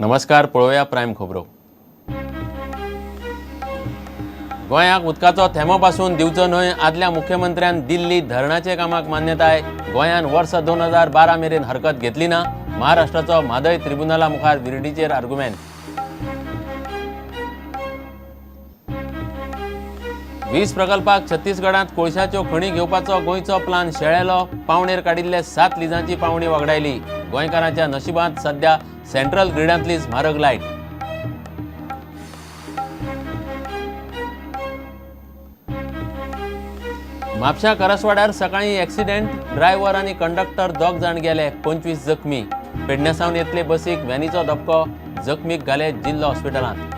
नमस्कार, पळोवया प्रायम खबरो. गोंयाक उदकाचो थेंबो पासून दिवचो न्हय. आदल्या मुख्यमंत्र्यान दिल्ली धरणाचे कामाक मान्यताय. गोंयान वर्स 2012 मेरेन हरकत घेतली ना. महाराष्ट्राचो म्हादय ट्रिब्युनला मुखार विर्डीचेर आर्ग्युमेंट. वीज प्रकल्पाक छत्तीसगडांत कोळशाच्यो खणी घेवपाचो गोंयचो प्लान शेळेलो. पावणेर काडिल्ले 7 लिजांची पावणी वगडायली. गोंयकारांच्या नशिबांत सध्या सेंट्रल ग्रिडांतलीच म्हारग लायट. म्हापशा करसवाड्यार सकाळी एक्सिडेंट. ड्रायव्हर आनी कंडक्टर दोग जाण गेले. 25 जखमी. पेडण्यासावन येतले बसीक व्हॅनीचो धपको. जखमीक घाले जिल्लो हॉस्पिटलांत.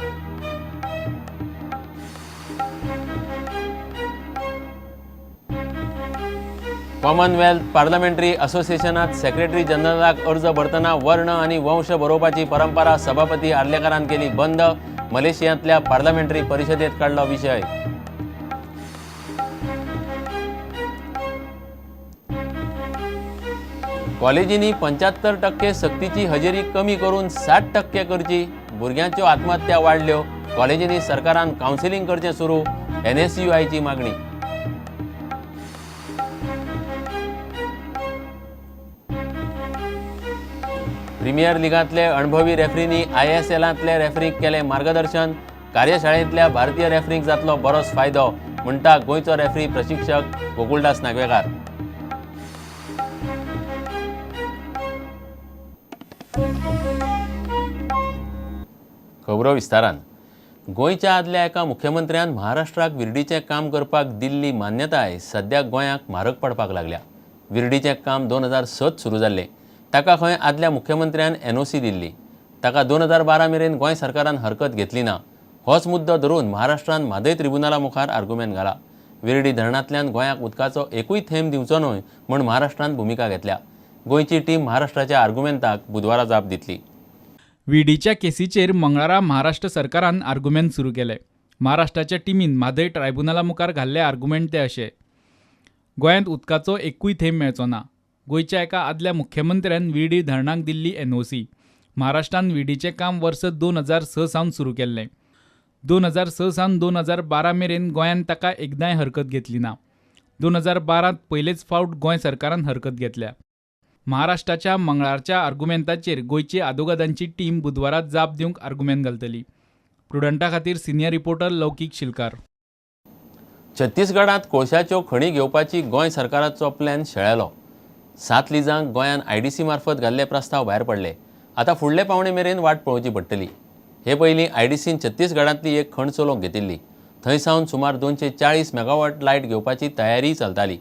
कॉमनवेल्थ पार्लमेंटरी असोसिएशनात सेक्रेटरी जनरलाक अर्ज भरतना वर्ण आनी वंश बरोवपाची परंपरा सभापती आर्लेकरान केली बंद. मलेशियांतल्या पार्लमेंटरी परिशदेत काडलो विशय. कॉलेजींनी 75% सक्तीची हजेरी कमी करून 60% करची. भुरग्यांच्यो आत्महत्या वाडल्यो. कॉलेजींनी सरकारान कावन्सिलींग करचें सुरू. NSUIची मागणी. प्रिमियर लीगांतले अणभवी रेफ्रींनी ISLांतले रेफ्रींक केलें मार्गदर्शन. कार्यशाळेंतल्या भारतीय रेफ्रींक जातलो बरोच फायदो, म्हणटा गोंयचो रेफ्री प्रशिक्षक गोकुळदास नागवेकार. खबरो विस्तारान. गोंयच्या आदल्या एका मुख्यमंत्र्यान महाराष्ट्राक विर्डीचें काम करपाक दिल्ली मान्यताय सद्या गोंयाक म्हारग पडपाक लागल्या. विर्डीचें काम 2007 सुरू जाल्लें. ताका खंय आदल्या मुख्यमंत्र्यान NOC दिल्ली. ताका 2012 मेरेन गोंय सरकारान हरकत घेतली ना. होच मुद्दो धरून महाराष्ट्रान म्हादय ट्रिब्युनला मुखार आर्ग्युमेंट घाला. विर्डी धरणांतल्यान गोंयाक उदकाचो एकूय थेंब दिवचो न्हय म्हूण महाराष्ट्रान भुमिका घेतल्या. गोंयची टीम महाराष्ट्राच्या आर्ग्युमेंटाक बुधवारा जाप दितली. विडीच्या केसीचेर मंगळारा महाराष्ट्र सरकारान आर्ग्युमेंट सुरू केले. महाराष्ट्राच्या टीमीन म्हादय ट्रायब्युनला मुखार घाल्ले आर्ग्युमेंट ते अशे: गोंयांत उदकाचो एकूय थेंब मेळचो ना. गोंयच्या एका आदल्या मुख्यमंत्र्यान विर्डी धरणाक दिल्ली NOC. महाराष्ट्रान विर्डीचें काम वर्स 2006 सावन सुरू केल्लें. 2006 सावन 2012 मेरेन गोंयान ताका एकदांय हरकत घेतली ना. 2012 पयलेच फावट गोंय सरकारान हरकत घेतल्या. महाराष्ट्राच्या मंगळारच्या आर्ग्युमेंटाचेर गोंयची आदोगादांची टीम बुधवारात जाप दिवंक आर्ग्युमेंट घालतली. प्रुडंटा खातीर सिनियर रिपोर्टर लौकीक शिलकार. छत्तीसगडांत कोळशाच्यो खणी घेवपाची गोंय सरकाराचो प्लॅन शेळेलो. 7 लिजांक गोंयान IDC मार्फत घाल्ले प्रस्ताव भायर पडले. आतां फुडले पावणे मेरेन वाट पळोवची पडटली. हे पयलीं IDCन छत्तीसगडांतली एक खण चलोवंक घेतिल्ली. थंय सावन सुमार 240 मेगावॉट लायट घेवपाची तयारी चलताली.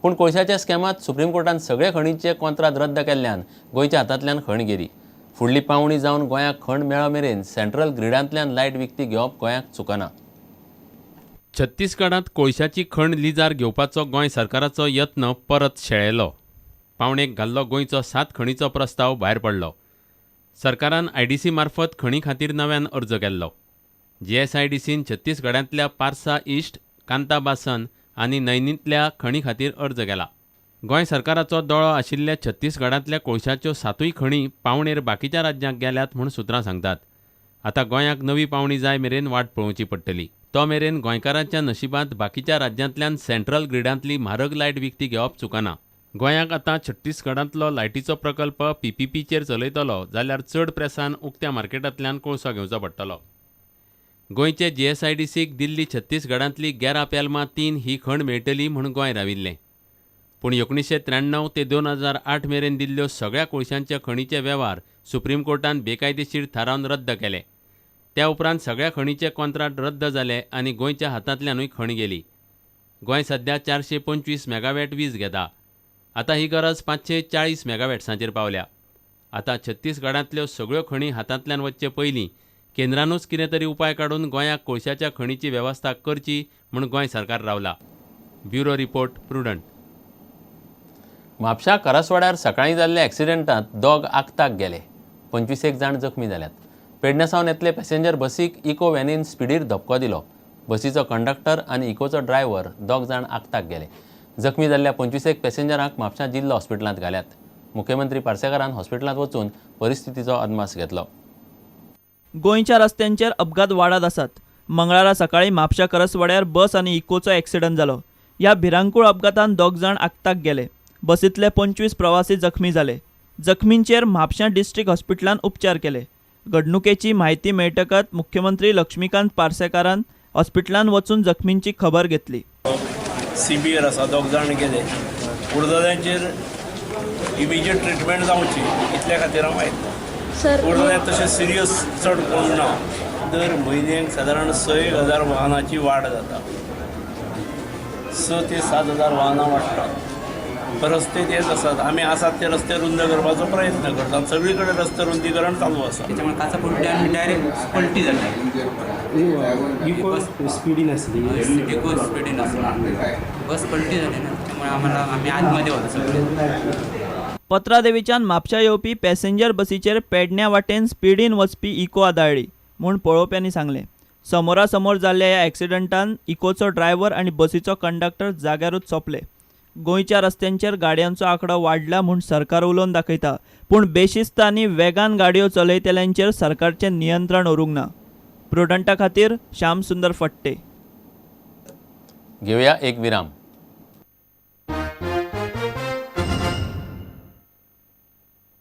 पूण कोळशाच्या स्कॅमात सुप्रीम कोर्टान सगळे खणींचे कॉन्ट्राक्ट रद्द केल्ल्यान गोंयच्या हातांतल्यान खण गेली. फुडली पावणी जावन गोंयाक खण मेळो मेरेन सेंट्रल ग्रिडांतल्यान लायट विकती घेवप गोंयाक चुकना. छत्तीसगडांत कोळशाची खण लिजार घेवपाचो गोंय सरकाराचो यत्न परत शेळेलो. पावणेक घाल्लो गोंयचो 7 खणीचो प्रस्ताव भायर पडलो. सरकारान IDC मार्फत खणी खातीर नव्यान अर्ज केल्लो. GSIDCन छत्तीसगडांतल्या पार्सा ईस्ट, कांताबासन आनी नैनींतल्या खणी खातीर अर्ज केला. गोंय सरकाराचो दोळो आशिल्ल्या छत्तीसगडांतल्या कोळशाच्यो 7 खणी पावणेर बाकीच्या राज्यांक गेल्यात म्हूण सुत्रां सांगतात. आतां गोंयाक नवी पावणी जाय मेरेन वाट पळोवची पडटली. तो मेरेन गोंयकारांच्या नशिबांत बाकीच्या राज्यांतल्यान सेंट्रल ग्रिडांतली म्हारग लायट विकती घेवप चुकना. गोंयाक आतां छत्तीसगडांतलो लायटीचो प्रकल्प PPPचेर चलयतलो जाल्यार चड प्रेसान उक्त्या मार्केटांतल्यान कोळसो घेवचो पडटलो. गोंयचे GSIDCक दिल्ली छत्तीसगडांतली 11 पेलमां 3 ही खण मेळटली म्हूण गोंय राविल्लें. पूण 1993 ते 2008 मेरेन दिल्ल्यो सगळ्या कोळशांच्या खणीचे वेव्हार सुप्रीम कोर्टान बेकायदेशीर थारावन रद्द केले. त्या उपरांत सगळ्या खणीचे कॉन्ट्राक्ट रद्द जाले आनी गोंयच्या हातांतल्यानूय खण गेली. गोंय सध्या 425 मेगावॅट वीज घेता. आतां ही गरज 540 मेगावॅट्सांचेर पावल्या. आतां छत्तीसगडांतल्यो सगळ्यो खणी हातांतल्यान वचचे पयलीं केंद्रानूच कितें तरी उपाय काडून गोंयाक कोळशाच्या खणीची वेवस्था करची म्हूण गोंय सरकार रावला. Bureau report, Prudent. म्हापशा करसवाड्यार सकाळीं जाल्ल्या एक्सिडेंटांत दोग आगताक गेले. 25 जाण जखमी जाल्यात. पेडण्यासावन येतले पॅसेंजर बसीक इको व्हॅनीन स्पिडीर धपको दिलो. बसीचो कंडक्टर आनी इकोचो ड्रायव्हर दोग जाण आगताक गेले. जखमी जाल्ल्या 25 पॅसेंजरांक म्हापशा जिल्लो हॉस्पिटलांत घाल्यात. मुख्यमंत्री पार्सेकारान हॉस्पिटलांत वचून परिस्थितीचो अदमास घेतलो. गोंयच्या रस्त्यांचेर अपघात वाडत आसात. मंगळारा सकाळी म्हापशा करसवाड्यार बस आनी इकोचो एक्सिडंट जालो. ह्या भिरांकूळ अपघातान 2 जाण आगताक गेले. बसींतले 25 प्रवासी जखमी जाले. जखमींचेर म्हापशा डिस्ट्रिक्ट हॉस्पिटलांत उपचार केले. घडणुकेची म्हायती मेळटकच मुख्यमंत्री लक्ष्मीकांत पार्सेकारान हॉस्पिटलांत वचून जखमींची खबर घेतली. सिवियर आसा, 2 जाण गेले. उरलेल्यांचेर इमिजिएट ट्रिटमेंट जावची इतल्या खातीर हांव आयिल्लो. उरलेल्यांक तशें सिरियस चड कोण ना. दर म्हयन्याक सादारण 6,000 वाहनाची वाड जाता. 6 ते 7,000 वाहनां वाडटात. रस्ते तेच आसात. आमी आसात ते रस्ते रुंद करपाचो प्रयत्न करतात. सगळी कडेन रस्ते रुंदीकरण चालू आसा. त्याच्यामुळे काचा पलटी डायरेक्ट पलटी जाली. बस स्पिडीन आसली. इको स्पिडीन आसली. बस पलटी जाली ना, त्यामुळे आम्ही आतमध्ये होतो सगळे. पत्रादेवीच्यान म्हापशा येवपी पॅसेंजर बसीचेर पेडण्या वाटेन स्पिडीन वचपी इको आदळ्ळी म्हूण पळोवप्यांनी सांगलें. समोरासमोर जाल्ल्या ह्या एक्सिडंटान इकोचो ड्रायव्हर आनी बसीचो कंडक्टर जाग्यारूच सोंपले. गोंयच्या रस्त्यांचेर गाडयांचो आंकडो वाडला म्हूण सरकार उलोवन दाखयता, पूण बेशिस्त आनी वेगान गाडयो चलयतल्यांचेर सरकारचें नियंत्रण उरूंक ना. प्रुडंटा खातीर श्याम सुंदर फडते. घेऊया एक विराम.